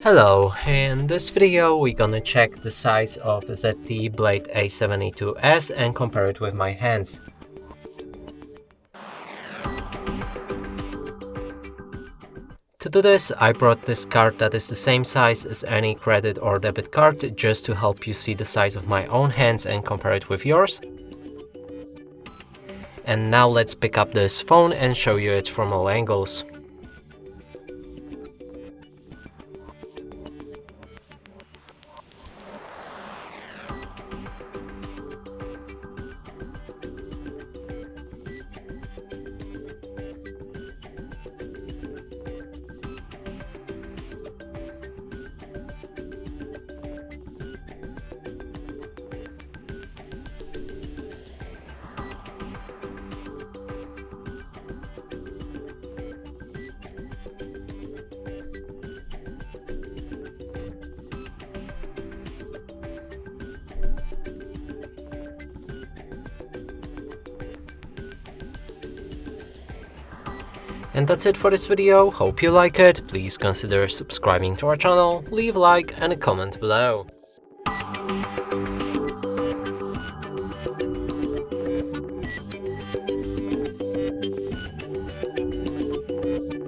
Hello, in this video we're gonna check the size of ZTE Blade A72S and compare it with my hands. To do this, I brought this card that is the same size as any credit or debit card, just to help you see the size of my own hands and compare it with yours. And now let's pick up this phone and show you it from all angles. And that's it for this video. Hope you like it. Please consider subscribing to our channel, leave a like and a comment below.